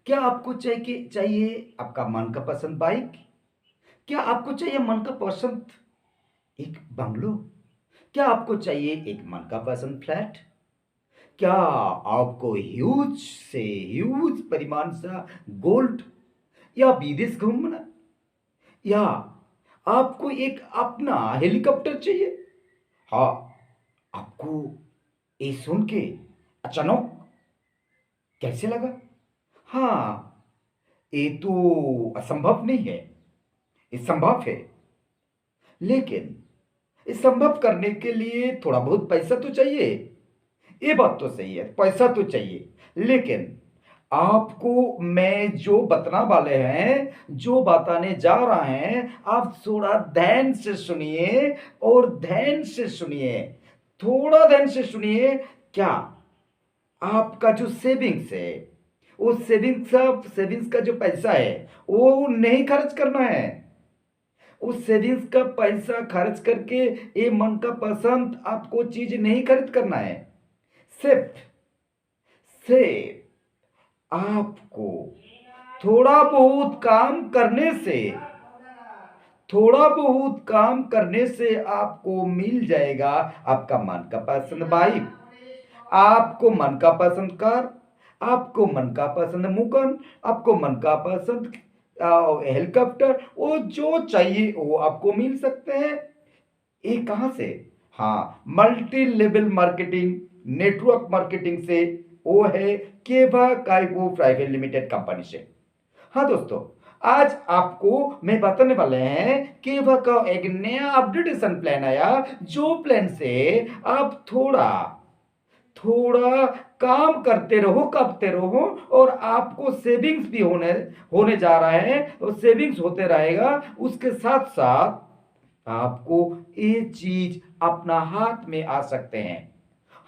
क्या आपको चाहिए आपका मन का पसंद बाइक? क्या आपको चाहिए मन का पसंद एक बंगलो? क्या आपको चाहिए एक मन का पसंद फ्लैट? क्या आपको ह्यूज परिमाण सा गोल्ड या विदेश घूमना? या आपको एक अपना हेलीकॉप्टर चाहिए? हाँ, आपको ये सुन के अचानक कैसे लगा? हाँ, ये तो असंभव नहीं है, ये संभव है। लेकिन ये संभव करने के लिए थोड़ा बहुत पैसा तो चाहिए। ये बात तो सही है, पैसा तो चाहिए। लेकिन आपको मैं जो बतला वाले हैं, जो बताने जा रहे हैं, आप थोड़ा ध्यान से सुनिए और ध्यान से सुनिए, थोड़ा ध्यान से सुनिए। क्या आपका जो सेविंग्स है, वो सेविंग्स का जो पैसा है, वो नहीं खर्च करना है। उस सेविंग्स का पैसा खर्च करके ये मन का पसंद आपको चीज नहीं खरीद करना है। सिर्फ सिर्फ आपको थोड़ा बहुत काम करने से थोड़ा बहुत काम करने से आपको मिल जाएगा आपका मन का पसंद बाइक, आपको मन का पसंद कार, आपको मन का पसंद मुकन, आपको मन का पसंद हेलीकॉप्टर, वो जो चाहिए वो आपको मिल सकते हैं। ये कहां से? हाँ, multi level marketing, network marketing से। वो है केवा काइबो प्राइवेट लिमिटेड कंपनी से। हाँ दोस्तों, आज आपको मैं बताने वाले हैं केवा का एक नया अपडेटेशन प्लान आया, जो प्लान से आप थोड़ा थोड़ा काम करते रहो, करते रहो, और आपको सेविंग्स भी होने होने जा रहा है, और सेविंग्स होते रहेगा। उसके साथ साथ आपको ये चीज अपना हाथ में आ सकते हैं।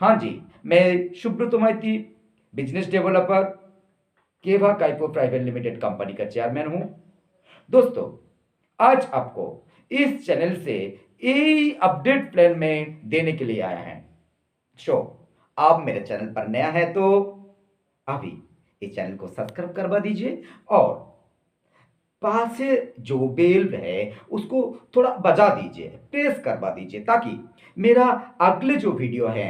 हाँ जी, मैं सुब्रत माइती, बिजनेस डेवलपर, केवा काइपो प्राइवेट लिमिटेड कंपनी का चेयरमैन हूं। दोस्तों, आज आपको इस चैनल से यही अपडेट प्लान में देने के लिए आया है। शो, आप मेरे चैनल पर नया है तो अभी इस चैनल को सब्सक्राइब करवा दीजिए, और पास से जो बेल है उसको थोड़ा बजा दीजिए, प्रेस करवा दीजिए, ताकि मेरा अगले जो वीडियो है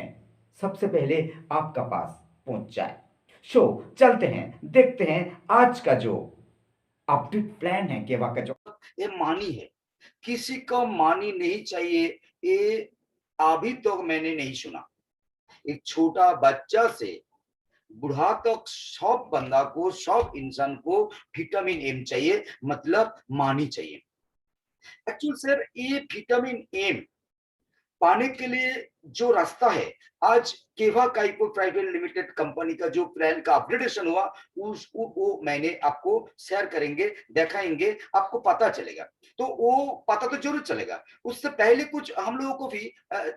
सबसे पहले आपका पास पहुंच जाए। शो, चलते हैं, देखते हैं आज का जो अपडेट प्लान है केवा का। जो ये मानी है, किसी को मानी नहीं चाहिए, ये अभी तक तो मैंने नहीं सुना। एक छोटा बच्चा से बुढ़ा तक सब बंदा को, सब इंसान को विटामिन एम चाहिए, मतलब मानी चाहिए। एक्चुअल सर, ये विटामिन एम पाने के लिए जो रास्ता है, आज केवा काइपो प्राइवेट लिमिटेड कंपनी का जो प्लान का अपग्रेडेशन हुआ, वो मैंने आपको शेयर करेंगे, दिखाएंगे, आपको पता चलेगा। तो वो पता तो जरूर चलेगा, उससे पहले कुछ हम लोगों को भी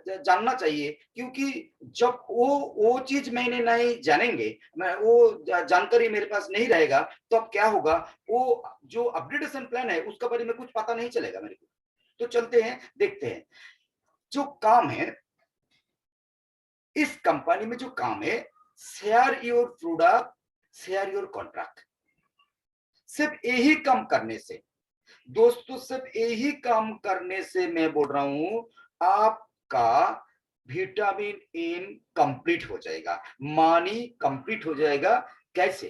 जानना चाहिए, क्योंकि जब वो चीज मैंने नहीं जानेंगे, मैं वो जानकारी मेरे पास नहीं रहेगा, तो अब क्या होगा, वो जो अपग्रेडेशन प्लान है उसका बारे में कुछ पता नहीं चलेगा मेरे को। तो चलते हैं, देखते हैं जो काम है इस कंपनी में। जो काम है, share your product, share your contract. सिर्फ यही काम करने से दोस्तों, सिर्फ यही काम करने से मैं बोल रहा हूं, आपका विटामिन एम कंप्लीट हो जाएगा, मानी कंप्लीट हो जाएगा। कैसे?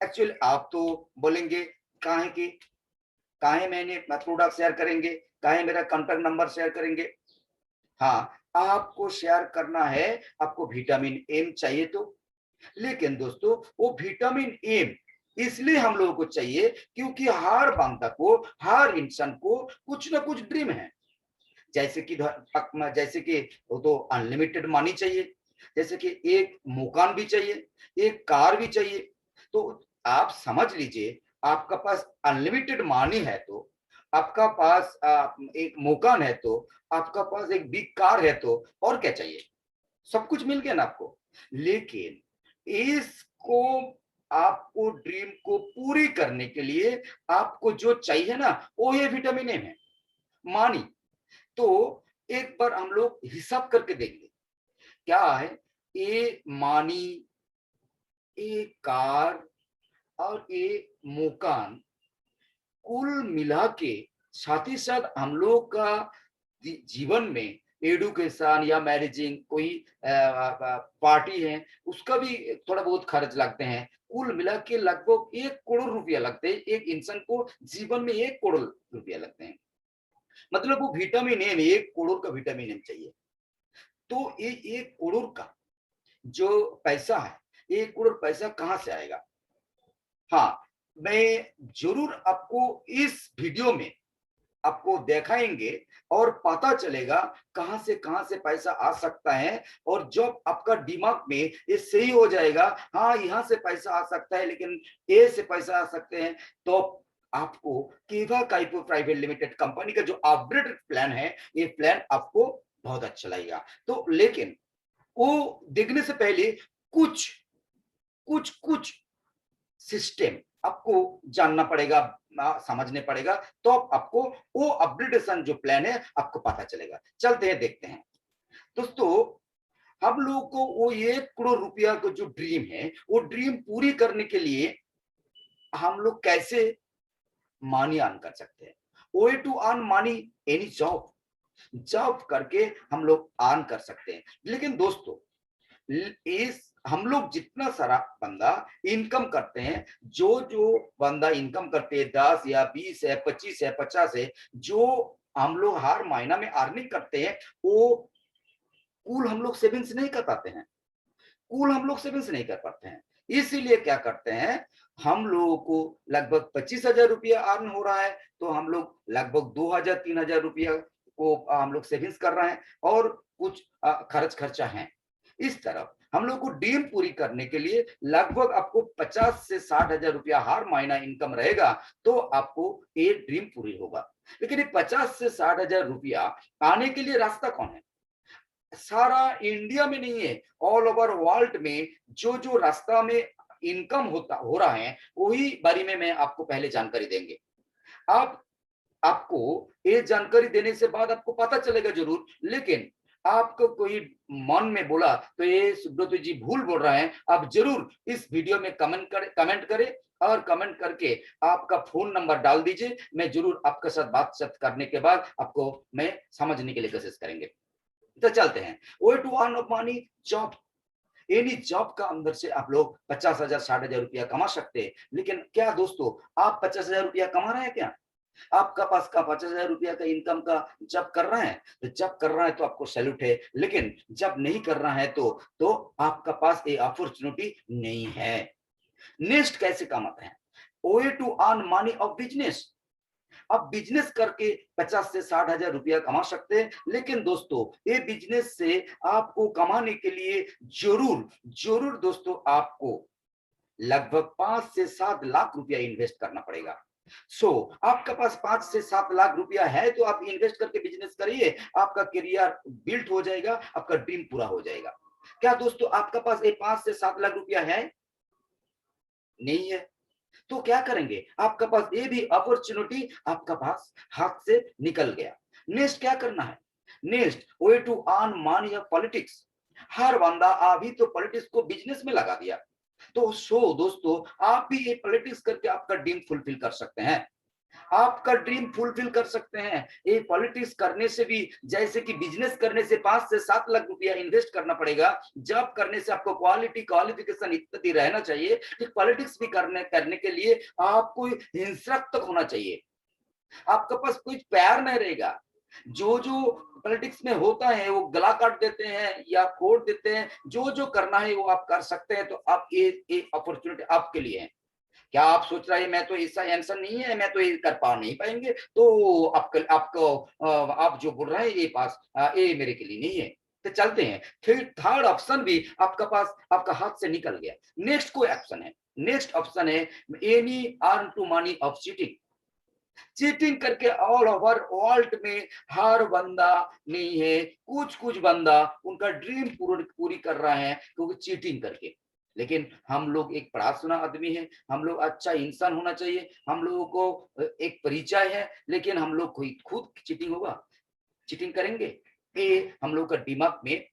एक्चुअली आप तो बोलेंगे, काहे की काहे मैंने प्रोडक्ट शेयर करेंगे, काहे मेरा कॉन्टैक्ट नंबर शेयर करेंगे? हाँ, आपको शेयर करना है, आपको विटामिन एम चाहिए तो। लेकिन दोस्तों, वो विटामिन एम इसलिए हम लोगों को चाहिए क्योंकि हर बंदा को, हर इंसान को कुछ ना कुछ ड्रीम है। जैसे कि जैसे कि वो तो अनलिमिटेड मनी चाहिए, जैसे कि एक मकान भी चाहिए, एक कार भी चाहिए। तो आप समझ लीजिए, आपका पास अनलिमिटेड मनी है तो, आपका पास एक मकान है तो, आपका पास एक बिग कार है तो, और क्या चाहिए? सब कुछ मिल गया ना आपको। लेकिन इसको, आपको ड्रीम को पूरी करने के लिए आपको जो चाहिए ना, वो ये विटामिन एम है, मानी। तो एक बार हम लोग हिसाब करके देंगे, क्या है ये मानी, ये कार, और ये मकान कुल मिला के साथ ही साथ हम लोग का जीवन में एडुकेशन या मैरिजिंग कोई पार्टी है उसका भी थोड़ा बहुत खर्च लगते हैं। कुल मिला के लगभग 1 करोड़ रुपया लगते हैं। एक इंसान को जीवन में 1 करोड़ रुपया लगते हैं। मतलब वो विटामिन ए में 1 करोड़ का विटामिन ए चाहिए। तो ये 1 करोड़ का जो पैसा है, 1 करोड़ पैसा कहाँ से आएगा? हाँ, मैं जरूर आपको इस वीडियो में आपको दिखाएंगे और पता चलेगा कहाँ से पैसा आ सकता है। और जब आपका दिमाग में ये सही हो जाएगा, हाँ यहाँ से पैसा आ सकता है लेकिन ए से पैसा आ सकते हैं, तो आपको केवा काइपो प्राइवेट लिमिटेड कंपनी का जो अपग्रेडेड प्लान है, ये प्लान आपको बहुत अच्छा लगेगा। तो लेकिन वो देखने से पहले कुछ कुछ सिस्टम आपको जानना पड़ेगा, समझने पड़ेगा, तो आपको वो अपग्रेडेशन जो प्लान है आपको पता चलेगा। चलते हैं, देखते हैं। दोस्तों, हम लोगों को वो 1 करोड़ रुपया का जो ड्रीम है, वो ड्रीम पूरी करने के लिए हम लोग कैसे मनी अर्न कर सकते हैं? Way to earn money, any job, job करके हम लोग अर्न कर सकते हैं। लेकिन दोस्तों, इस हम लोग जितना सारा बंदा इनकम करते हैं, जो जो बंदा इनकम करते हैं 10 या 20 है, 25 है, 50 है, जो हम लोग हर महीना में अर्निंग करते हैं, वो कुल हम लोग सेविंग्स नहीं कर पाते हैं। कुल हम लोग सेविंग्स नहीं कर पाते हैं। इसीलिए क्या करते हैं, हम लोगों को लगभग 25,000 रुपया अर्न हो रहा है, तो हम लोग लगभग 2,000-3,000 रुपया को हम लोग सेविंग्स कर रहे हैं और कुछ खर्च खर्चा है। इस तरफ हम लोग को ड्रीम पूरी करने के लिए लगभग आपको 50 से 60,000 रुपया हर महीना इनकम रहेगा, तो आपको ये ड्रीम पूरी होगा। लेकिन ये 50 से 60,000 रुपया आने के लिए रास्ता कौन है? सारा इंडिया में नहीं है, ऑल ओवर वर्ल्ड में जो जो रास्ता में इनकम हो रहा है, वही बारे में मैं आपको पहले जानकारी देंगे। आप आपको ये जानकारी देने से बाद आपको पता चलेगा जरूर, लेकिन आपको कोई मन में बोला तो ये सुब्रत जी भूल बोल रहे हैं, आप जरूर इस वीडियो में कमेंट करें और कमेंट करके आपका फोन नंबर डाल दीजिए। मैं जरूर आपके साथ बातचीत करने के बाद आपको मैं समझने के लिए कोशिश करेंगे। तो चलते हैं, way to earn of money, job. Any job का अंदर से आप लोग 50,000 60,000 रुपया कमा सकते हैं। लेकिन क्या दोस्तों, आप 50,000 रुपया कमा रहे हैं क्या? आपका पास का 50,000 रुपया का इनकम का जब कर रहे हैं, तो जब कर रहा है तो आपको सैल्यूट है। लेकिन जब नहीं कर रहा है तो आपका पास ये अपॉर्चुनिटी नहीं है। नेक्स्ट कैसे कमाते हैं? Way to earn money of business. आप बिजनेस करके 50 से 60,000 रुपया कमा सकते हैं। लेकिन दोस्तों, ये बिजनेस से आपको कमाने के लिए जरूर जरूर दोस्तों आपको लगभग 5 से 7 लाख रुपया इन्वेस्ट करना पड़ेगा। आपका पास 5 से 7 लाख रुपया है तो आप इन्वेस्ट करके बिजनेस करिए, आपका करियर बिल्ड हो जाएगा, आपका ड्रीम पूरा हो जाएगा। क्या दोस्तों आपका पास ये 5 से 7 लाख रुपया है? नहीं है। तो क्या करेंगे? आपका पास ये भी अपॉर्चुनिटी आपका पास हाथ से निकल गया। नेक्स्ट क्या करना है? Next way to earn money of politics. हर बंदा अभी तो पॉलिटिक्स को बिजनेस में लगा दिया। तो दोस्तों, आप भी ये पॉलिटिक्स करके आपका ड्रीम फुलफिल कर सकते हैं। आपका ड्रीम फुलफिल कर सकते हैं। ये पॉलिटिक्स करने से भी, जैसे कि बिजनेस करने से 5 से 7 लाख रुपया इन्वेस्ट करना पड़ेगा, जॉब करने से आपको क्वालिफिकेशन इत्यादि रहना चाहिए, कि पॉलिटिक्स भी करने के लिए आपको हिंसक होना चाहिए। आपके पास कोई प्यार नहीं रहेगा। जो जो पॉलिटिक्स में होता है वो गला काट देते हैं या फोड़ देते हैं। जो जो करना है वो आप कर सकते हैं। तो आप ये अपॉर्चुनिटी आपके लिए है। क्या आप सोच रहे हैं मैं तो ऐसा आंसर नहीं है, मैं तो ये कर पा नहीं पाएंगे, तो आपको आप जो बोल रहे हैं ये पास ये मेरे के लिए नहीं है। तो चलते हैं, फिर थर्ड ऑप्शन भी आपका पास आपका हाथ से निकल गया। नेक्स्ट कोई ऑप्शन है? नेक्स्ट ऑप्शन है any earn to money of cheating. Cheating करके ऑल ओवर वर्ल्ड में हर बंदा नहीं है, कुछ कुछ बंदा उनका ड्रीम पूरी कर रहा है क्योंकि चीटिंग करके। लेकिन हम लोग एक पढ़ा सुना आदमी है, हम लोग अच्छा इंसान होना चाहिए, हम लोगों को एक परिचय है, लेकिन हम लोग खुद चीटिंग होगा, चीटिंग करेंगे, ये हम लोग का दिमाग में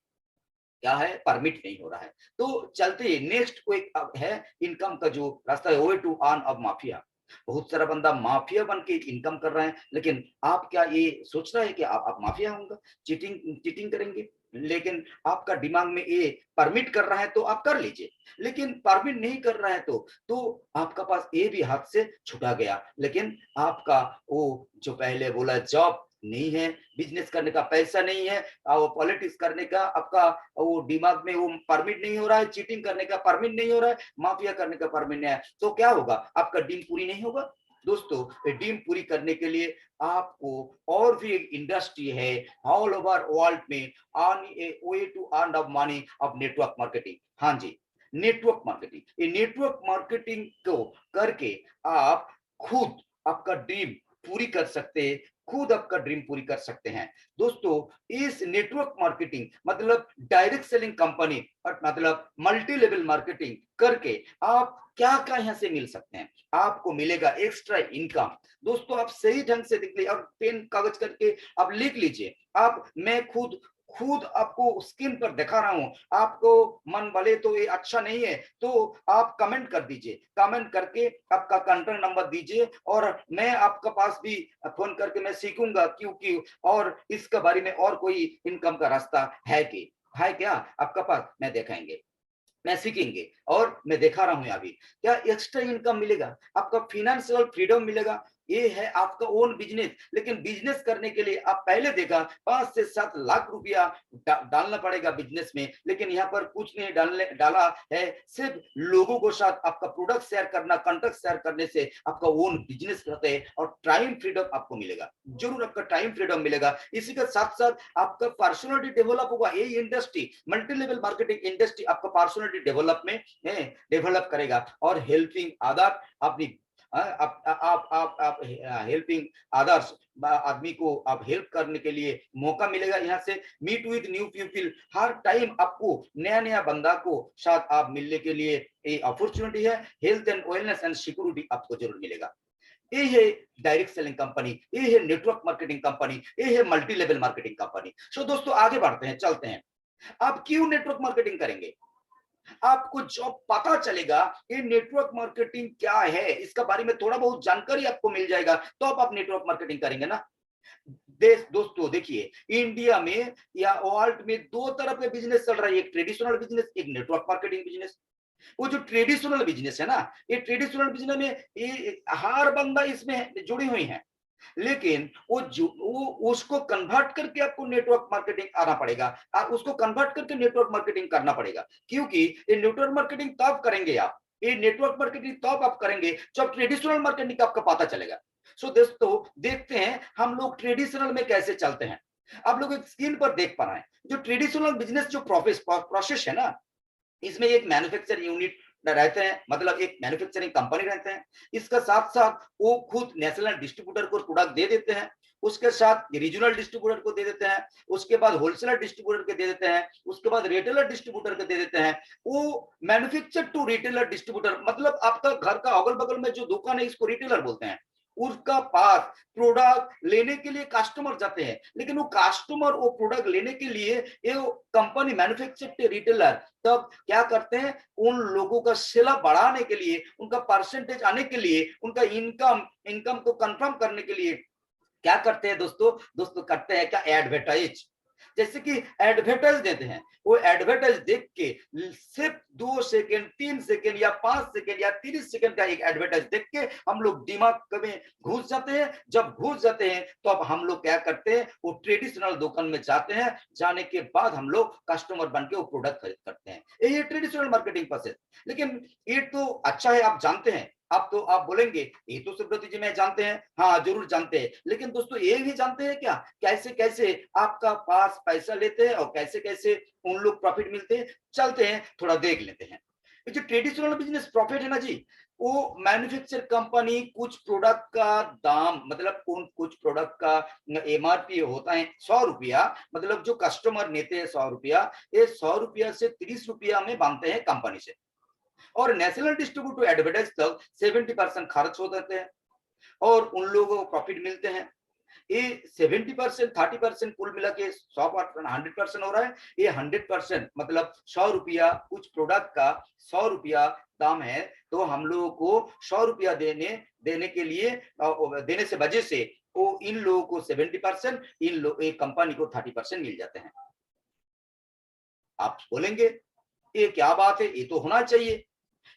क्या है, परमिट नहीं हो रहा है। तो चलते नेक्स्ट कोई है इनकम का जो रास्ता है, way to earn of mafia. बहुत सारा बंदा माफिया बन के इनकम कर रहे हैं, लेकिन आप क्या ये सोच रहे हैं कि आप माफिया होंगे, चीटिंग चीटिंग करेंगे? लेकिन आपका दिमाग में ये परमिट कर रहा है तो आप कर लीजिए, लेकिन परमिट नहीं कर रहा है तो आपका पास ये भी हाथ से छुटा गया। लेकिन आपका वो जो पहले बोला जॉब नहीं है, बिजनेस करने का पैसा नहीं है, वो पॉलिटिक्स करने का आपका वो दिमाग में वो परमिट नहीं हो रहा है, चीटिंग करने का परमिट नहीं हो रहा है, माफिया करने का परमिट नहीं है, तो क्या होगा? आपका ड्रीम पूरी नहीं होगा। दोस्तों, ये ड्रीम पूरी करने के लिए आपको और भी एक इंडस्ट्री है ऑल ओवर वर्ल्ड में, earn a way to earn of money of network marketing. हाँ जी, नेटवर्क मार्केटिंग। ये नेटवर्क मार्केटिंग को करके आप खुद आपका ड्रीम पूरी कर सकते हैं, खुद आपका ड्रीम पूरी कर सकते हैं। दोस्तों, इस नेटवर्क मार्केटिंग मतलब डायरेक्ट सेलिंग कंपनी और मतलब मल्टी लेवल मार्केटिंग करके आप क्या क्या यहाँ से मिल सकते हैं? आपको मिलेगा एक्स्ट्रा इनकम। दोस्तों, आप सही ढंग से देख लीजिए और पेन कागज करके आप लिख लीजिए। आप मैं खुद खुद आपको स्क्रीन पर दिखा रहा हूं। आपको मन भले तो ये अच्छा नहीं है तो आप कमेंट कर दीजिए, कमेंट करके आपका कॉन्टैक्ट नंबर दीजिए और मैं आपका पास भी फोन करके मैं सीखूंगा क्योंकि और इसके बारे में और कोई इनकम का रास्ता है कि है क्या आपका पास, मैं दिखाएंगे, मैं सीखेंगे और मैं दिखा रहा हूं अभी क्या एक्स्ट्रा इनकम मिलेगा, आपका फिनेंशियल फ्रीडम मिलेगा। ये है आपका ओन बिजनेस। लेकिन बिजनेस करने के लिए आप पहले देखा 5 से 7 लाख रुपया डालना पड़ेगा बिजनेस में, लेकिन यहाँ पर कुछ नहीं डाला है, सिर्फ लोगों को साथ आपका प्रोडक्ट शेयर करना, कॉन्टेक्ट शेयर करने से आपका ओन बिजनेस रहता है और टाइम फ्रीडम आपको मिलेगा। जरूर आपका टाइम फ्रीडम मिलेगा। इसी के साथ साथ आपका पर्सनालिटी डेवलप होगा। ये industry multi level marketing industry आपका पर्सनालिटी डेवलपमेंट डेवलप करेगा और हेल्पिंग अदर अपनी आप हेल्पिंग अदर्स आदमी को आप हेल्प करने के लिए मौका मिलेगा। यहाँ से मीट विद न्यू पीपल, हर टाइम आपको नया नया बंदा को साथ आप मिलने के लिए ये अपॉर्चुनिटी है। Health and wellness and security आपको जरूर मिलेगा। ये है डायरेक्ट सेलिंग कंपनी, ये है नेटवर्क मार्केटिंग कंपनी, ये है मल्टी लेवल मार्केटिंग कंपनी। सो दोस्तों, आगे बढ़ते हैं, चलते हैं। आप क्यों नेटवर्क मार्केटिंग करेंगे? आपको जब पता चलेगा ये नेटवर्क मार्केटिंग क्या है, इसका बारे में थोड़ा बहुत जानकारी आपको मिल जाएगा, तो आप नेटवर्क मार्केटिंग करेंगे ना। दोस्तों देखिए, इंडिया में या वर्ल्ड में दो तरह के बिजनेस चल रहा है, एक ट्रेडिशनल बिजनेस, एक नेटवर्क मार्केटिंग बिजनेस। वो जो ट्रेडिशनल बिजनेस है ना, ये ट्रेडिशनल बिजनेस में ये हर बंदा इसमें जुड़ी हुई है, लेकिन वो उसको कन्वर्ट करके आपको नेटवर्क मार्केटिंग आना पड़ेगा, उसको कन्वर्ट करके नेटवर्क मार्केटिंग करना पड़ेगा। क्योंकि ये नेटवर्क मार्केटिंग तब करेंगे आप, ये नेटवर्क मार्केटिंग तब आप करेंगे जब ट्रेडिशनल मार्केटिंग आपका पता चलेगा। सो दोस्तों, देखते हैं हम लोग ट्रेडिशनल में कैसे चलते हैं। आप लोग एक स्क्रीन पर देख पा रहे हैं जो ट्रेडिशनल बिजनेस जो प्रोसेस है ना, इसमें एक मैन्युफैक्चर यूनिट रहते हैं, मतलब एक मैन्युफैक्चरिंग कंपनी रहते हैं। इसका साथ साथ वो खुद नेशनल डिस्ट्रीब्यूटर को प्रोडक्ट दे देते हैं, उसके साथ रीजनल डिस्ट्रीब्यूटर को दे देते हैं, उसके बाद होलसेलर डिस्ट्रीब्यूटर को दे देते हैं, उसके बाद रिटेलर डिस्ट्रीब्यूटर को दे देते हैं। वो मैन्युफैक्चर टू रिटेलर डिस्ट्रीब्यूटर, मतलब आपका घर का अगल बगल में जो दुकान है इसको रिटेलर बोलते हैं। उसका पास प्रोडक्ट लेने के लिए कस्टमर जाते हैं, लेकिन वो कस्टमर वो प्रोडक्ट लेने के लिए ये कंपनी मैन्युफैक्चर रिटेलर तब क्या करते हैं, उन लोगों का सेल बढ़ाने के लिए, उनका परसेंटेज आने के लिए, उनका इनकम को कंफर्म करने के लिए क्या करते हैं दोस्तों करते हैं क्या, एडवर्टाइज। जैसे कि एडवर्टाइज देते हैं, वो एडवर्टाइज देख के सिर्फ 2 सेकेंड 3 सेकेंड या 5 सेकेंड या 30 सेकेंड का एक एडवर्टाइज देख के हम लोग दिमाग में घुस जाते हैं। जब घुस जाते हैं तो अब हम लोग क्या करते हैं, वो ट्रेडिशनल दुकान में जाते हैं, जाने के बाद हम लोग कस्टमर बन के वो प्रोडक्ट खरीद करते हैं। ये ट्रेडिशनल मार्केटिंग प्रोसेस। लेकिन ये तो अच्छा है, आप जानते हैं। अब तो आप बोलेंगे ये तो सुब्रत जी मैं जानते हैं, हाँ जरूर जानते हैं, लेकिन दोस्तों ये भी जानते हैं क्या कैसे कैसे आपका पास पैसा लेते हैं और कैसे कैसे उन लोग प्रॉफिट मिलते हैं? चलते हैं थोड़ा देख लेते हैं। ये जो ट्रेडिशनल बिजनेस प्रॉफिट है ना जी, वो मैन्युफैक्चर कंपनी कुछ प्रोडक्ट का दाम, मतलब कुछ प्रोडक्ट का एमआरपी होता है 100 रुपया, मतलब जो कस्टमर लेते हैं 100 रुपया, ये 100 रुपया से 30 रुपया में बांधते हैं कंपनी से, और नेशनल डिस्ट्रीब्यूटर एडवर्टाइज तक 70% खर्च हो जाते हैं और उन लोगों को प्रॉफिट मिलते हैं। ये 70%, 30% कुल मिला के 100% हो रहा है। ये 100% मतलब 100 रुपया कुछ प्रोडक्ट का 100 रुपया दाम है, तो हम लोगों को 100 रुपया देने के लिए देने से वजह से वो इन लोगों को 70%, एक कंपनी को 30% मिल जाते हैं। आप बोलेंगे ये क्या बात है, ये तो होना चाहिए।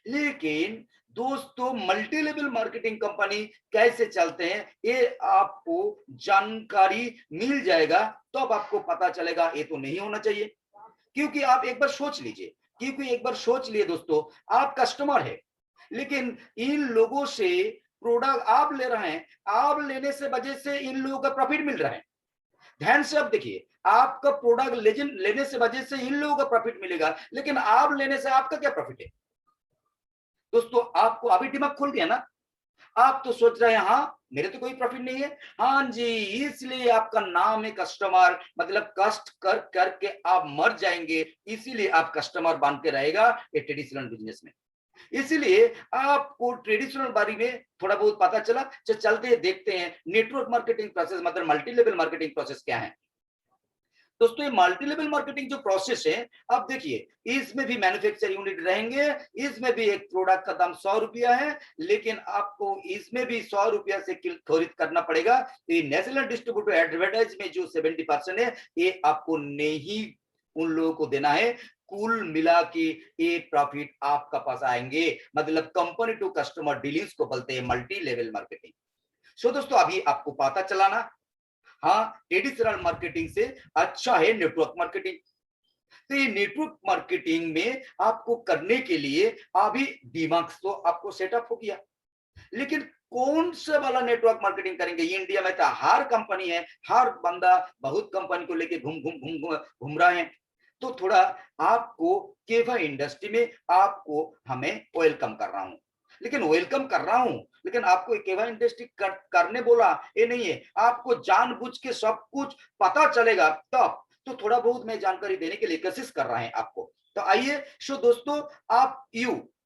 लेकिन दोस्तों मल्टी लेवल मार्केटिंग कंपनी कैसे चलते हैं ये आपको जानकारी मिल जाएगा, तो अब आपको पता चलेगा ये तो नहीं होना चाहिए। क्योंकि आप एक बार सोच लीजिए, क्योंकि एक बार सोच लिए दोस्तों, आप कस्टमर है, लेकिन इन लोगों से प्रोडक्ट आप ले रहे हैं, आप लेने से वजह से इन लोगों का प्रॉफिट मिल रहा है। ध्यान से आप देखिए, आपका प्रोडक्ट लेने से वजह से इन लोगों का प्रॉफिट मिलेगा, लेकिन आप लेने से आपका क्या प्रॉफिट है? दोस्तों आपको अभी दिमाग खुल गया ना? आप तो सोच रहे हैं हाँ मेरे तो कोई प्रॉफिट नहीं है। हाँ जी, इसलिए आपका नाम है कस्टमर, मतलब कष्ट कर करके आप मर जाएंगे, इसीलिए आप कस्टमर बन के रहेगा ये ट्रेडिशनल बिजनेस में। इसीलिए आपको ट्रेडिशनल बारे में थोड़ा बहुत पता चला। चलते देखते हैं नेटवर्क मार्केटिंग प्रोसेस मतलब मल्टी लेवल मार्केटिंग प्रोसेस क्या है। दोस्तों ये मल्टी लेवल मार्केटिंग जो प्रोसेस है, आप देखिए इसमें भी मैन्युफैक्चर यूनिट रहेंगे, इसमें भी एक प्रोडक्ट का दाम 100 रुपया है, लेकिन आपको इसमें भी 100 रुपया से खरीद करना पड़ेगा। ये नेशनल डिस्ट्रीब्यूटर एडवर्टाइज में जो 70% है, ये आपको नहीं उन लोगों को देना है। कुल मिला के ये प्रॉफिट आपका पास आएंगे, मतलब कंपनी टू कस्टमर डीलिंग्स को बोलते हैं मल्टी लेवल मार्केटिंग। सो दोस्तों अभी आपको पता चलाना, हाँ ट्रेडिशनल मार्केटिंग से अच्छा है नेटवर्क मार्केटिंग। तो ये नेटवर्क मार्केटिंग में आपको करने के लिए अभी दिमाग तो आपको सेटअप हो गया, लेकिन कौन सा वाला नेटवर्क मार्केटिंग करेंगे? ये इंडिया में तो हर कंपनी है, हर बंदा बहुत कंपनी को लेके घूम रहा है। तो थोड़ा आपको केवा इंडस्ट्री में आपको हमें वेलकम कर रहा हूं, लेकिन वेलकम कर रहा हूं, लेकिन आपको केवा इंडस्ट्री करने बोला ये नहीं है, आपको जानबूझ के सब कुछ पता चलेगा तब। तो थोड़ा बहुत मैं जानकारी देने के लिए कोशिश कर रहा है आपको। तो आइए सो दोस्तों,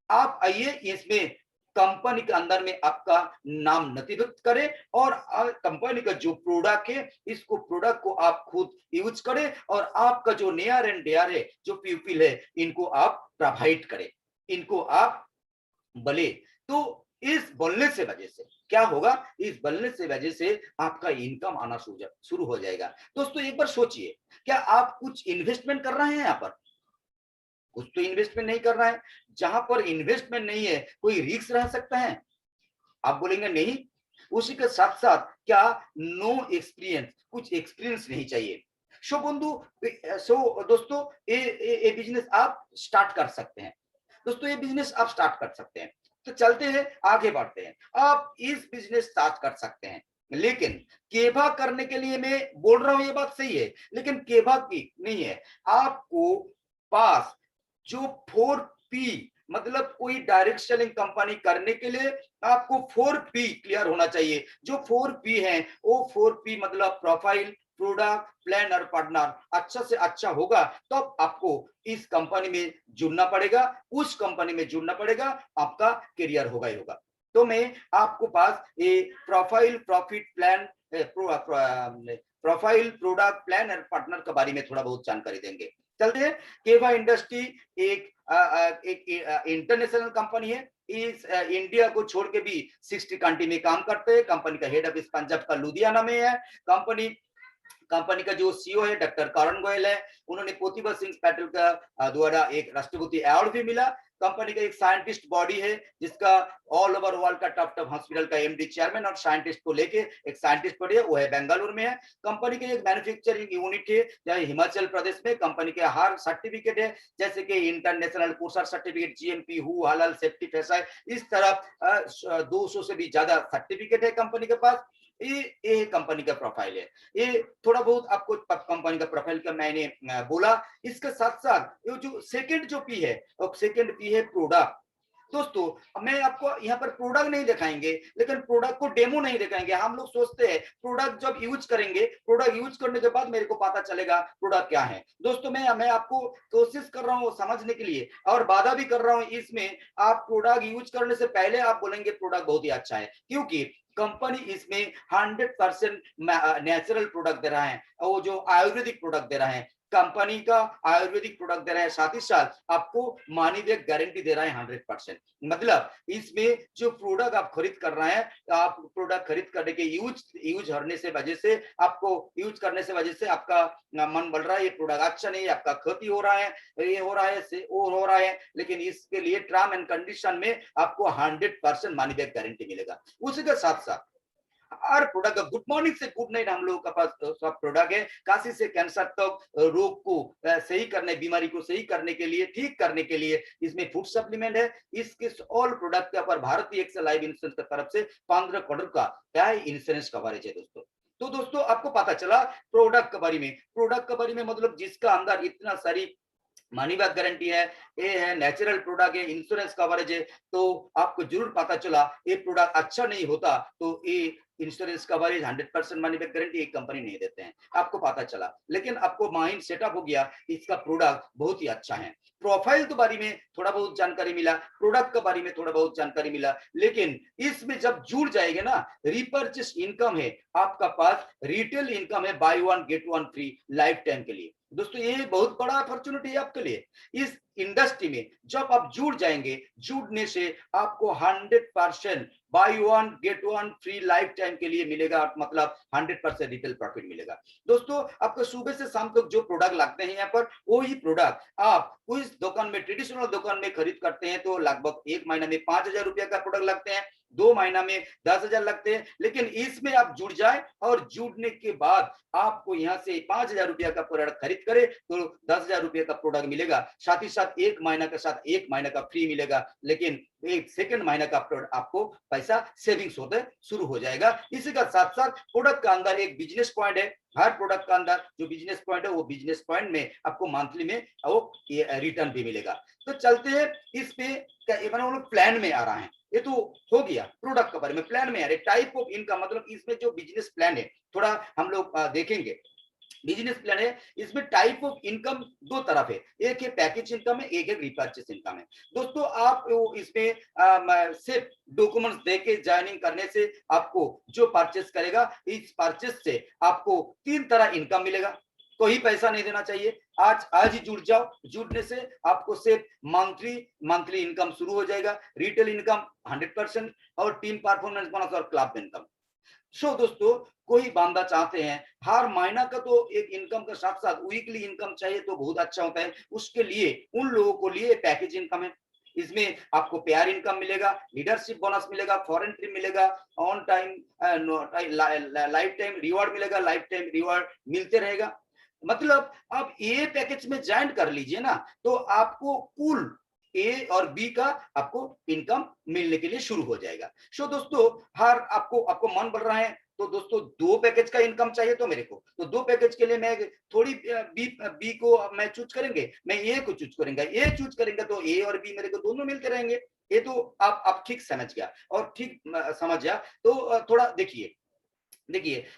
आप आइए इसमें कंपनी के अंदर में आपका नाम नथिभुक्त करें और कंपनी का जो प्रोडक्ट है, इसको प्रोडक्ट को आप खुद यूज करें और आपका जो नियर एंड डियर है, जो पीपल है, इनको आप प्रोवाइड करें, इनको आप बोले। तो इस बोलने से वजह से क्या होगा? इस बोलने से वजह से आपका इनकम आना शुरू हो जाएगा। दोस्तों एक बार सोचिए, क्या आप कुछ इन्वेस्टमेंट कर रहे हैं? यहाँ पर कुछ तो इन्वेस्टमेंट नहीं कर रहा है। जहां पर इन्वेस्टमेंट नहीं है, कोई रिस्क रह सकता है? आप बोलेंगे नहीं। उसी के साथ साथ क्या नो एक्सपीरियंस, कुछ एक्सपीरियंस नहीं चाहिए। सो बंधु, सो दोस्तों ये बिजनेस आप स्टार्ट कर सकते हैं। दोस्तों ये बिजनेस आप स्टार्ट कर सकते हैं। तो चलते हैं आगे बढ़ते हैं। आप इस बिजनेस स्टार्ट कर सकते हैं, लेकिन केभा करने के लिए मैं बोल रहा हूं ये बात सही है, लेकिन केभा की नहीं है। आपको पास जो 4P मतलब कोई डायरेक्ट सेलिंग कंपनी करने के लिए आपको 4P क्लियर होना चाहिए। जो 4P है वो 4P मतलब प्रोफाइल, प्रोडक्ट, प्लान और पार्टनर अच्छा से अच्छा होगा, तो आपको इस कंपनी में जुड़ना पड़ेगा, उस कंपनी में जुड़ना पड़ेगा, आपका करियर होगा ही होगा। तो मैं आपको पास ये profile, profit plan, profile, product, plan और पार्टनर के बारे में थोड़ा बहुत जानकारी देंगे। चलते हैं। केवा इंडस्ट्री एक इंटरनेशनल कंपनी है। इस इंडिया को छोड़ के भी 60 कंट्री में काम करते हैं। कंपनी का हेड ऑफिस पंजाब का लुधियाना में है। कंपनी का जो सीईओ है डॉक्टर करण गोयल है। उन्होंने प्रतिभा सिंह पाटिल का द्वारा एक राष्ट्रपति अवार्ड भी मिला। कंपनी का एक साइंटिस्ट बॉडी है जिसका ऑल ओवर वर्ल्ड का टॉप हॉस्पिटल का एमडी चेयरमैन और साइंटिस्ट को लेके एक साइंटिस्ट बॉडी है, वो है बेंगलुरु में है। कंपनी का एक मैन्युफैक्चरिंग यूनिट है जहाँ हिमाचल प्रदेश में। कंपनी के हर सर्टिफिकेट है, जैसे कि international courser certificate, GMP, who, हलाल, सेफ्टी, फैसाई, इस तरह 200 से भी ज्यादा सर्टिफिकेट है कंपनी के पास। ये कंपनी का प्रोफाइल है। ये थोड़ा बहुत आपको कंपनी का प्रोफाइल का मैंने बोला। इसके साथ साथ ये जो सेकंड जो पी है, सेकंड पी है प्रोडक्ट। दोस्तों मैं आपको यहाँ पर प्रोडक्ट नहीं दिखाएंगे, लेकिन प्रोडक्ट को डेमो नहीं दिखाएंगे। हम लोग सोचते हैं प्रोडक्ट जब यूज करेंगे, प्रोडक्ट यूज करने के बाद मेरे को पता चलेगा प्रोडक्ट क्या है। दोस्तों मैं आपको कोशिश कर रहा हूँ समझने के लिए, और वादा भी कर रहा हूँ इसमें, आप प्रोडक्ट यूज करने से पहले आप बोलेंगे प्रोडक्ट बहुत ही अच्छा है, क्योंकि कंपनी इसमें 100% नेचुरल प्रोडक्ट दे रहा है, और वो जो आयुर्वेदिक प्रोडक्ट दे रहा है, कंपनी का आयुर्वेदिक प्रोडक्ट दे रहा है, साथ ही साथ आपको मनी बैक गारंटी दे रहा है 100%। मतलब इसमें जो प्रोडक्ट आप खरीद कर रहे हैं, आप प्रोडक्ट खरीद करने के यूज करने से वजह से, आपको यूज करने से वजह से आपका मन बढ़ रहा है, ये प्रोडक्ट अच्छा नहीं है, आपका क्षति हो रहा है, ये हो रहा है, से वो हो रहा है, लेकिन इसके लिए टर्म एंड कंडीशन में आपको 100% मनी बैक गारंटी मिलेगा। उसी के साथ साथ हर प्रोडक्ट, गुड मॉर्निंग से गुड नाइट हम लोगों के पास सब प्रोडक्ट है, काशी से कैंसर तक, रोग को सही करने, बीमारी को सही करने के लिए, ठीक करने के लिए इसमें फूड सप्लीमेंट है। इसके ऑल प्रोडक्ट के ऊपर भारतीय एक्सल लाइफ इंश्योरेंस की तरफ से 15 करोड़ का क्या है इंश्योरेंस कवरेज है दोस्तों। तो दोस्तों आपको पता चला प्रोडक्ट के बारे में, प्रोडक्ट के बारे में, मतलब जिसका अंदर इतना सारी मनी बैक गारंटी है, ये है नेचुरल प्रोडक्ट है, इंश्योरेंस कवरेज है, तो आपको जरूर पता चला ये प्रोडक्ट अच्छा नहीं होता तो ये insurance coverage 100% money back guarantee एक कंपनी नहीं देते हैं, आपको पता चला। लेकिन आपको माइंड सेटअप हो गया इसका प्रोडक्ट बहुत ही अच्छा है। प्रोफाइल के बारे में थोड़ा बहुत जानकारी मिला, प्रोडक्ट के बारे में थोड़ा बहुत जानकारी मिला, लेकिन इसमें जब जुड़ जाएंगे ना, रिपर्चेस इनकम है आपका पास, रिटेल इनकम है, by one get one free life time के लिए। दोस्तों ये बहुत बड़ा अपॉर्चुनिटी है आपके लिए। इस इंडस्ट्री में जब आप जुड़ जाएंगे, जुड़ने से आपको 100% by one get one free life time के लिए मिलेगा, मतलब 100% रिटेल प्रॉफिट मिलेगा। दोस्तों आपको सुबह से शाम तक जो प्रोडक्ट लगते हैं यहाँ पर, वो ही प्रोडक्ट आप उस दुकान में, ट्रेडिशनल दुकान में खरीद करते हैं तो लगभग एक महीना में 5,000 रुपया का प्रोडक्ट लगते हैं, 2 महीना में 10,000 लगते हैं। लेकिन इसमें आप जुड़ जाए, और जुड़ने के बाद आपको यहाँ से 5,000 रुपया का प्रोडक्ट खरीद करे तो 10,000 रुपया का प्रोडक्ट मिलेगा, साथ ही साथ एक महीना के साथ एक महीना का फ्री मिलेगा, लेकिन एक सेकंड महीना का आपको पैसा सेविंग्स होते शुरू हो जाएगा। इसी का साथ साथ प्रोडक्ट का अंदर एक बिजनेस पॉइंट है, हर प्रोडक्ट का अंदर जो बिजनेस पॉइंट है, वो बिजनेस पॉइंट में आपको मंथली में वो रिटर्न भी मिलेगा। तो चलते हैं इस पे, प्लान में आ रहा है, ये तो हो गया प्रोडक्ट के बारे में, प्लान में आ रहे टाइप ऑफ इनकम, मतलब इसमें जो बिजनेस प्लान है थोड़ा हम लोग देखेंगे। बिजनेस प्लान है, इसमें टाइप ऑफ इनकम दो तरफ है, एक है पैकेज इनकम है, एक है रिपर्चेस इनकम है। दोस्तों आप इसमें सिर्फ डॉक्यूमेंट्स देके ज्वाइनिंग करने से आपको जो परचेस करेगा, इस परचेस से आपको 3 तरह इनकम मिलेगा, कोई पैसा नहीं देना चाहिए। आज ही जुड़ जाओ, जुड़ने से आपको सिर्फ मंथली इनकम शुरू हो जाएगा, रिटेल इनकम 100%, और टीम परफॉर्मेंस बोनस और क्लब इनकम। दोस्तों कोई बंदा चाहते हैं हर महीना का तो एक इनकम के साथ साथ वीकली इनकम चाहिए तो बहुत अच्छा होता है, उसके लिए उन लोगों को लिए पैकेज इनकम है। इसमें आपको पेयर इनकम मिलेगा, लीडरशिप बोनस मिलेगा, फॉरेन ट्रिप मिलेगा, on time life time reward मिलेगा, लाइफ टाइम रिवॉर्ड मिलते रहेगा। मतलब आप ये पैकेज में ज्वाइन कर लीजिए ना, तो आपको कुल ए और बी का आपको इनकम मिलने के लिए शुरू हो जाएगा। दोस्तों हर आपको मन बढ़ रहा है, तो दोस्तों 2 पैकेज का इनकम चाहिए तो मेरे को, तो 2 पैकेज के लिए मैं थोड़ी बी को मैं चूज करेंगे, मैं ए को चूज करेंगे, ए चूज करेंगे तो ए और बी मेरे को दोनों मिलते रहेंगे। ये तो आप ठीक समझ गया, और ठीक समझ गया तो थोड़ा देखिए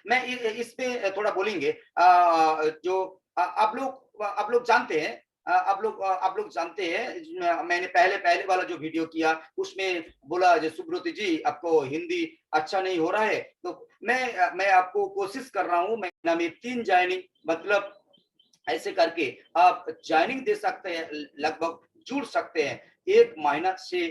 मैं इस पे थोड़ा बोलेंगे, जो आप लोग जानते हैं, आप लोग जानते हैं, मैंने पहले वाला जो वीडियो किया उसमें बोला जो सुब्रति जी आपको हिंदी अच्छा नहीं हो रहा है, तो मैं आपको कोशिश कर रहा हूँ, महीना में 3 ज्वाइनिंग, मतलब ऐसे करके आप ज्वाइनिंग दे सकते हैं, लगभग जुड़ सकते हैं। 1 महीना से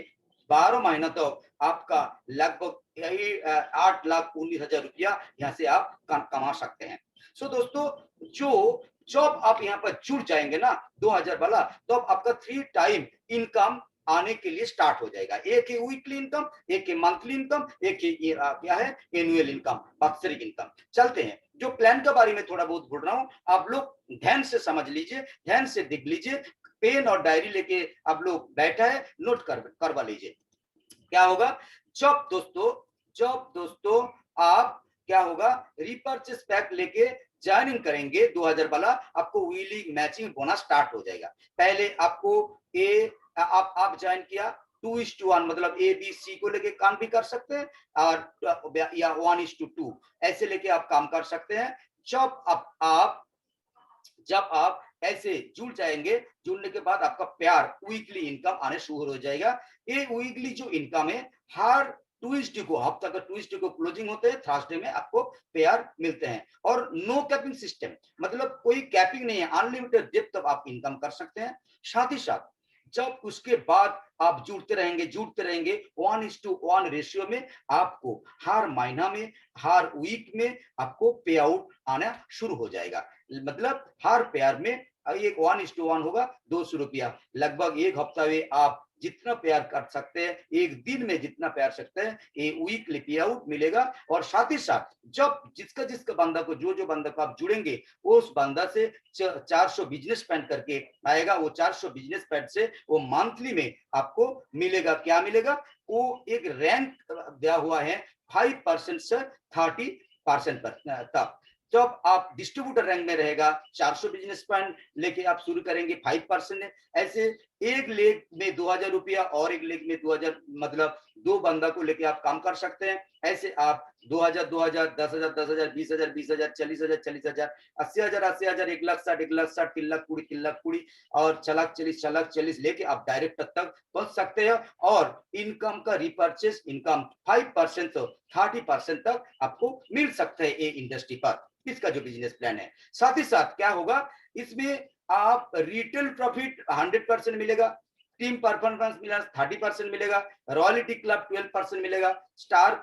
12 महीना तक तो आपका लगभग यही 8,19,000 रुपया यहाँ से आप कमा सकते हैं। दोस्तों जो जब आप यहाँ पर जुड़ जाएंगे ना 2000 वाला, तो आपका 3 टाइम इनकम आने के लिए स्टार्ट हो जाएगा। एक है वीकली इनकम, एक है मंथली इनकम, एक है क्या है एनुअल इनकम, वार्षिक इनकम। चलते हैं, जो प्लान के बारे में थोड़ा बहुत बोल रहा हूँ, आप लोग ध्यान से समझ लीजिए, ध्यान से देख लीजिए, पेन और डायरी लेके आप लोग बैठा है, नोट करवा लीजिए। क्या होगा जब दोस्तों आप क्या होगा रिपर्चेस पैक लेके ज्वाइनिंग करेंगे 2000 वाला, आपको वीकली मैचिंग बोनस स्टार्ट हो जाएगा। पहले आपको आप ज्वाइन किया 2:1 मतलब ए बी सी को लेके काम भी कर सकते हैं, और या 1:2 ऐसे लेके आप काम कर सकते हैं। जब आप ऐसे जुड़ जाएंगे, जुड़ने के बाद आपका प्यार वीकली इनकम आने शुरू हो जाएगा। ये वीकली जो इनकम है, हर ट्यूसडे को, हफ्ता का ट्यूसडे को क्लोजिंग होते हैं, थर्सडे में आपको पेयर मिलते हैं। और नो कैपिंग सिस्टम, मतलब कोई कैपिंग नहीं है, अनलिमिटेड डेप्थ तक आप इनकम कर सकते हैं। साथ ही साथ जब उसके बाद आप जुड़ते रहेंगे 1:1 रेशियो में, आपको हर महीना में, हर वीक में आपको पे आउट आना शुरू हो जाएगा। मतलब हर पेयर में एक 1:1 होगा, 200 रुपया, लगभग एक हफ्ता में आप जितना प्यार कर सकते हैं, एक दिन में जितना प्यार सकते हैं, ये वीकली पे आउट मिलेगा। और साथ ही साथ जब जिसका बंदा को, जो बंदा को आप जुड़ेंगे, उस बंदा से 400 बिजनेस पॉइंट करके आएगा। वो 400 बिजनेस पॉइंट से वो मंथली में आपको मिलेगा। क्या मिलेगा? वो एक रैंक दिया हुआ है 5% से 30% तक। जब आप डिस्ट्रीब्यूटर रैंक में रहेगा, 400 बिजनेस पॉइंट लेके आप शुरू करेंगे, 5% है। ऐसे एक लेग में 2000 रुपया और एक लेग में 2000, मतलब 2 बंदा को लेके आप काम कर सकते हैं। ऐसे आप 2000 2000 10,000 10,000 20,000 20,000 40,000 40,000 80,000 80,000 1,60,000 1,60,000 3,20,000 3,20,000 और 4,40,000 लेके आप डायरेक्टर तक पहुंच सकते हैं। और इनकम का रिपर्चेस इनकम 5% तो 30% तक आपको मिल सकता है ये इंडस्ट्री पर, इसका जो बिजनेस प्लान है। साथ ही साथ क्या होगा, इसमें आप रिटेल प्रॉफिट 100% मिलेगा, टीम परफॉर्मेंस मिला 30% मिलेगा, रॉयल्टी क्लब 12% मिलेगा, star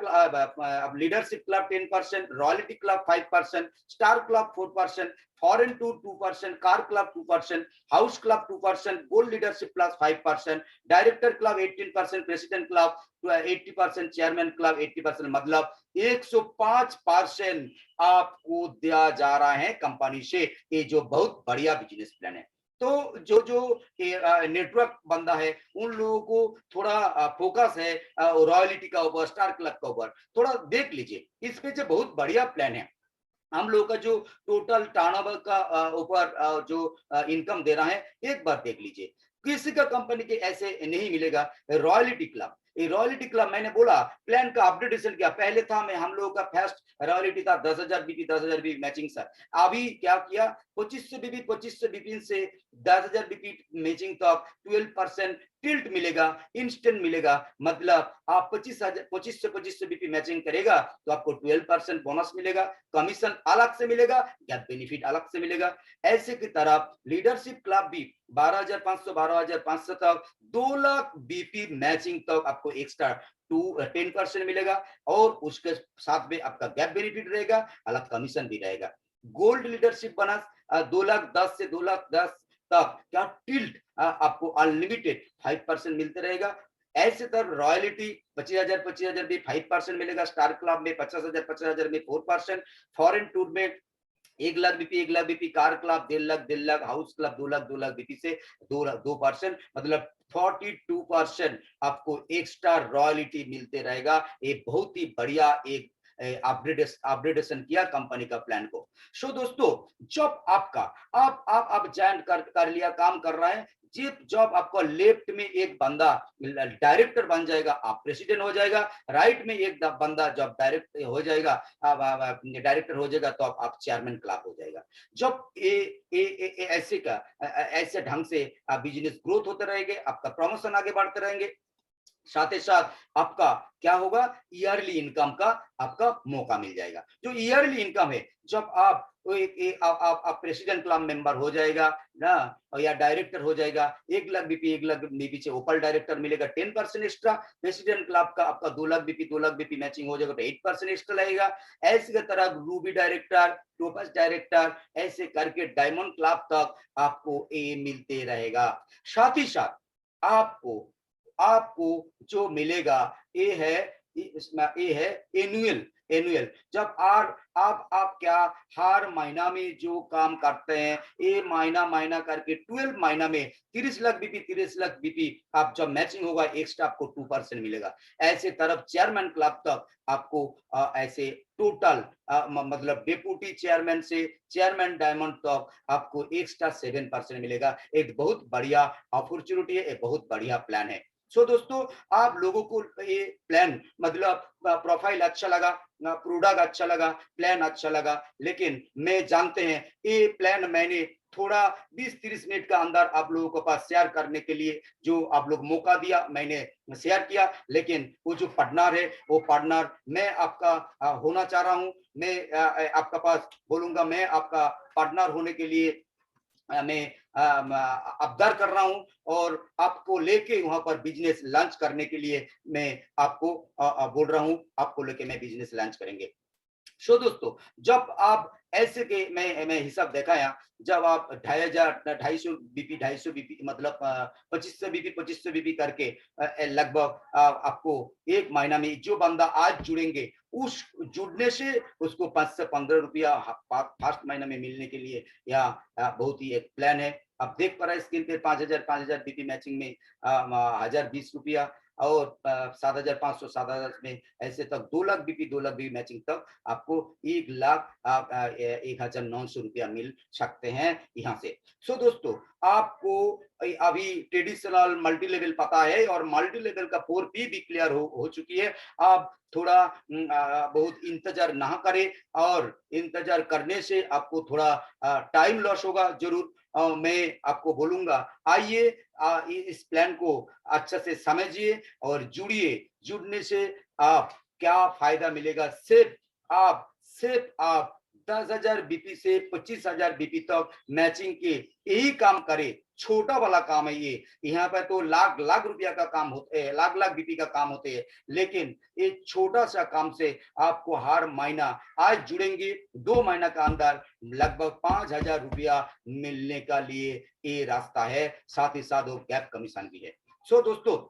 leadership club 10%, royalty club 5%, star club 4%, foreign tour 2%, car club 2%, house club 2%, gold leadership plus 5%, director club 18%, president club 80%, chairman club 80%, मतलब 105% आपको दिया जा रहा है कंपनी से। ये जो बहुत बढ़िया बिजनेस प्लान है। तो जो नेटवर्क बंदा है, उन लोगों को थोड़ा फोकस है रॉयल्टी का ऊपर, स्टार क्लब का ऊपर, थोड़ा देख लीजिए। इसमें जो बहुत बढ़िया प्लान है, हम लोगों का जो टोटल टर्नओवर का ऊपर जो इनकम दे रहा है, एक बार देख लीजिए। किसी का कंपनी के ऐसे नहीं मिलेगा। रॉयल्टी क्लब, ये रॉयल्टी क्लब मैंने बोला प्लान का अपडेटेशन किया, पहले था मैं हम लोगों का फर्स्ट रॉयल्टी था 10,000 बीपी 10,000 बीपी मैचिंग सर। अभी क्या किया, 2500 बीपी से 10,000 बीपी मैचिंग तक 12% टिल्ट मिलेगा, इंस्टेंट मिलेगा। मतलब आप 2500 बीपी मैचिंग करेगा तो आपको 12% बोनस मिलेगा, कमीशन अलग से मिलेगा, गैप बेनिफिट अलग से मिलेगा। ऐसे की तरफ लीडरशिप क्लब भी 12,500 तक 2 लाख बीपी मैचिंग तक आपको एक्स्ट्रा 10% मिलेगा। और उसके साथ में आपका गैप बेनिफिट रहेगा, अलग कमीशन भी रहेगा। गोल्ड लीडरशिप बोनस 2,10,000 से 2,10,000 तक क्या टिल्ट आपको अनलिमिटेड 5% मिलते रहेगा। ऐसे तरह रॉयल्टी 25,000 भी 5% मिलेगा, स्टार क्लब में 50,000 में 4%, फॉरेन टूर में 1,00,000 BP 1,00,000 BP, car club 1,50,000 house club 2,00,000 BP से 2%, मतलब 42% आपको एक्स्ट्रा रॉयल्टी मिलते रहेगा। ये बहुत ही बढ़िया एक अपग्रेडेशन किया कंपनी का प्लान को। सो दोस्तों, जब आपका आप ज्वाइन कर लिया, काम कर रहा है, जब आपको लेफ्ट में एक बंदा डायरेक्टर बन जाएगा, आप प्रेसिडेंट हो जाएगा, राइट में एक बंदा जब डायरेक्टर हो जाएगा, डायरेक्टर हो जाएगा, तो आप चेयरमैन क्लब हो जाएगा। जब ऐसे ढंग से बिजनेस ग्रोथ होते रहेंगे, आपका प्रमोशन आगे बढ़ते रहेंगे। साथ ही साथ आपका क्या होगा, ईयरली इनकम का आपका मौका मिल जाएगा। जो ईयरली इनकम है, जब आप आप प्रेसिडेंट क्लब मेंबर हो जाएगा ना, या डायरेक्टर हो जाएगा, 1,00,000 बीपी 1,00,000 बीपी से ऊपर डायरेक्टर मिलेगा 10% एक्स्ट्रा। प्रेसिडेंट क्लब का आपका 2,00,000 बीपी मैचिंग हो जाएगा तो 8% एक्स्ट्रा लगेगा। ऐसी की तरह रूबी डायरेक्टर, टोपस डायरेक्टर, ऐसे करके डायमंड क्लब तक आपको ये मिलते रहेगा। साथ ही साथ आपको आपको जो मिलेगा ये है, ये है एनुअल। जब आप क्या हर महीना में जो काम करते हैं, ये महीना करके 12 महीना में 30 लाख बीपी आप जब मैचिंग होगा, एक्स्ट्रा आपको 2% मिलेगा। ऐसे तरफ चेयरमैन क्लब तक आपको ऐसे टोटल मतलब डेप्यूटी चेयरमैन से चेयरमैन डायमंड तक आपको एक्स्ट्रा 7% मिलेगा। एक बहुत बढ़िया अपॉर्चुनिटी है, एक बहुत बढ़िया प्लान है। सो दोस्तों, आप लोगों को ये प्लान मतलब प्रोफाइल अच्छा लगा, प्रोडक्ट अच्छा लगा, प्लान अच्छा लगा, लेकिन मैं जानते हैं ये प्लान मैंने थोड़ा 20-30 मिनट का अंदर आप लोगों के पास शेयर करने के लिए जो आप लोग मौका दिया, मैंने शेयर किया। लेकिन वो जो पार्टनर है, वो पार्टनर मैं आपका होना चाह रहा हूँ। मैं आपका पास बोलूंगा, मैं आपका पार्टनर होने के लिए मैं अब्दार कर रहा हूँ, और आपको लेके वहां पर बिजनेस लॉन्च करने के लिए मैं आपको बोल रहा हूँ, आपको लेके मैं बिजनेस लॉन्च करेंगे। सो दोस्तों, जब आप ऐसे के मैं हिसाब दिखाया, जब आप 250 बीपी मतलब 2500 बीपी करके लगभग आपको एक महीना में जो बंदा आज जुड़ेंगे, उस जुड़ने से उसको 5 से 15 रुपया फर्स्ट महीने में मिलने के लिए या बहुत ही एक प्लान है। आप देख पा रहे हैं स्क्रीन पे 5000 बीपी मैचिंग में 1020 रुपया, और 7500 7000 में ऐसे तक 2 lakh BP 2 lakh BP matching तक आपको 1,1900 रुपया मिल सकते हैं यहाँ से। सो दोस्तों, आपको अभी ट्रेडिशनल मल्टी लेवल पता है, और मल्टी लेवल का 4P भी क्लियर हो चुकी है। आप थोड़ा बहुत इंतजार ना करें, और इंतजार करने से आपको थोड़ा टाइम लॉस होगा जरूर। मैं आपको बोलूंगा, आइए इस प्लान को अच्छा से समझिए और जुड़िए। जुड़ने से आप क्या फायदा मिलेगा, सिर्फ आप 10,000 बीपी से 25,000 बीपी तक मैचिंग के यही काम करे। छोटा वाला काम है ये, यहाँ पे तो लाख लाख रुपया का काम होते हैं, लाख लाख बीपी का काम होते हैं, लेकिन एक छोटा सा काम से आपको हर महीना, आज जुड़ेंगे 2 महीना का अंदर लगभग 5,000 रुपया मिलने का लिए ये रास्ता है। साथ ही साथ वो गैप कमीशन भी है। सो दोस्तों,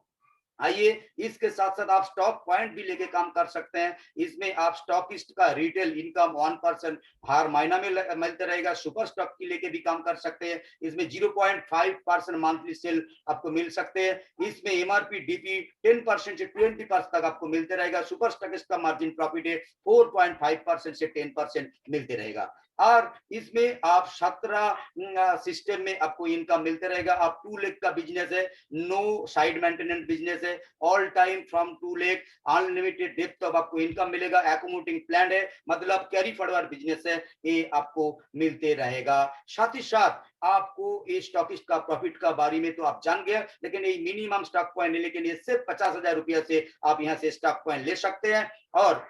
आइए इसके साथ साथ आप स्टॉक पॉइंट भी लेके काम कर सकते हैं। इसमें आप स्टॉकिस्ट का रिटेल इनकम 1% हर महीना में मिलता रहेगा। सुपर स्टॉक की लेके भी काम कर सकते हैं। इसमें 0.5% मंथली सेल आपको मिल सकते हैं। इसमें एमआरपी डीपी 10% से 20% तक आपको मिलते रहेगा। सुपर स्टॉकिस्ट का मार्जिन प्रॉफिट है 4.5% से 10% मिलते रहेगा। और इसमें आप 17 सिस्टम में आपको इनकम मिलते रहेगा। आप 2 लाख का बिजनेस है, नो साइड मेंटेनेंस बिजनेस है, all time from 2 lakh unlimited depth तक आपको इनकम मिलेगा। एकोमोडेटिंग प्लान है, मतलब कैरी फॉरवर्ड बिजनेस है, ये आपको मिलते रहेगा। साथ ही साथ आपको ये स्टॉकिस्ट का प्रॉफिट का बारे में तो आप जान गए, लेकिन ये मिनिमम स्टॉक पॉइंट है, लेकिन ये सिर्फ 50,000 रुपया से आप यहाँ से स्टॉक पॉइंट ले सकते हैं। और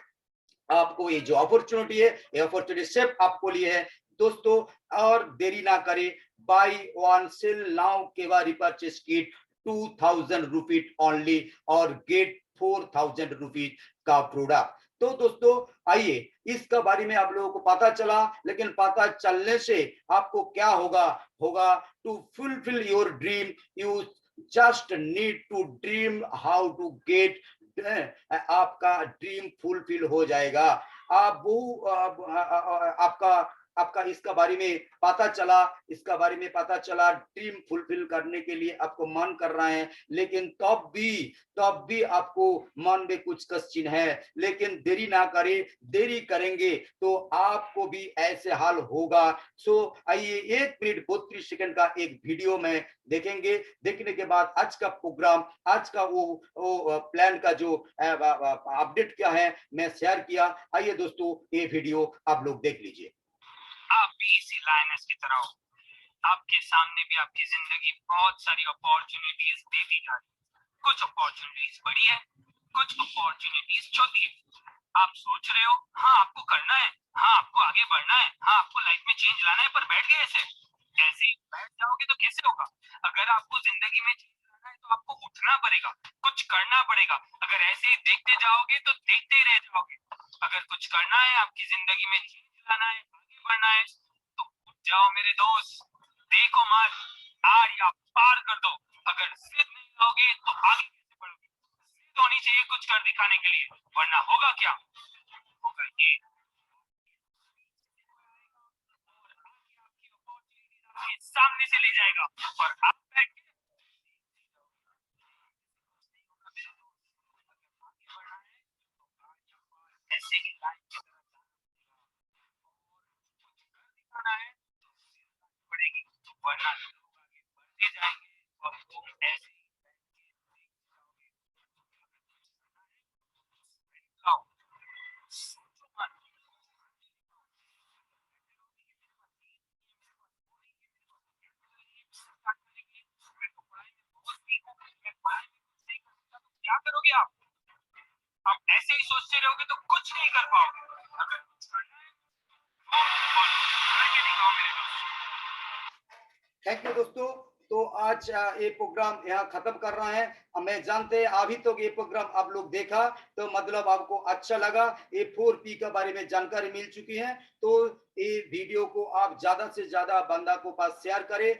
आपको ये जो अपॉर्चुनिटी है, ये अपॉर्चुनिटी सिर्फ आपको लिए है दोस्तों। और देरी ना करें, बाई वन सेल नाउ केवा रिपर्चेस किट 2,000 रुपीज ओनली, और गेट 4,000 रुपीज का प्रोडक्ट। तो दोस्तों, आइए इसका बारे में आप लोगों को पता चला, लेकिन पता चलने से आपको क्या होगा, to fulfil your dream, you just need to dream how to get, आपका ड्रीम फुलफिल हो जाएगा। आप वो आपका आपका इसका बारे में पता चला, ड्रीम फुलफिल करने के लिए आपको मन कर रहा है, लेकिन तब भी आपको मन में कुछ क्वेश्चन है। लेकिन देरी ना करें, देरी करेंगे तो आपको भी ऐसे हाल होगा। सो आइए 1 मिनट 32 सेकंड का एक वीडियो में देखेंगे। देखने के बाद आज का प्रोग्राम, आज का वो प्लान का जो अपडेट क्या है मैं शेयर किया। आइए दोस्तों, ये वीडियो आप लोग देख लीजिए। आप भी इसी लायनेस की तरह हो। आपके सामने भी आपकी जिंदगी बहुत सारी अपॉर्चुनिटीज देती जा रही है। कुछ अपॉर्चुनिटीज बड़ी है, कुछ अपॉर्चुनिटीज छोटी है। आप सोच रहे हो, हाँ आपको करना है, हाँ आपको आगे बढ़ना है, हाँ आपको लाइफ में चेंज लाना है, पर बैठ गए ऐसे ही बैठ जाओगे तो कैसे होगा। अगर आपको जिंदगी में चेंज लाना है तो आपको उठना पड़ेगा, कुछ करना पड़ेगा। अगर ऐसे ही देखते जाओगे तो देखते ही रह जाओगे। अगर कुछ करना है, आपकी जिंदगी में चेंज लाना है, आगे बढ़ना है, तो उठ जाओ मेरे दोस्त। देखो मत, आर या पार कर दो। अगर जिद नहीं लाओगे तो आगे कैसे बढ़ोगे। जिद होनी चाहिए कुछ कर दिखाने के लिए, वरना होगा क्या, होगा ये, आपके सामने से ले जाएगा और आप बैठ के ऐसे ही लाइन की तरह दिखाना है पड़ेगी, वरना लोग आगे बढ़ते जाएंगे और तुम ऐसे ही सोचते रहोगे तो कुछ नहीं कर पाओगे। अगर कुछ करना है तो फॉलो। मैं क्या नहीं कहूँ मेरे दोस्त। थैंक यू दोस्तों। तो आज ये प्रोग्राम यहाँ खत्म कर रहा है। मैं जानते हैं अभी तो ये प्रोग्राम आप लोग देखा तो मतलब आपको अच्छा लगा। ये 4P के बारे में जानकारी मिल चुकी है। तो ये वीडियो को आप ज्यादा से ज्यादा बंदा को पास शेयर करें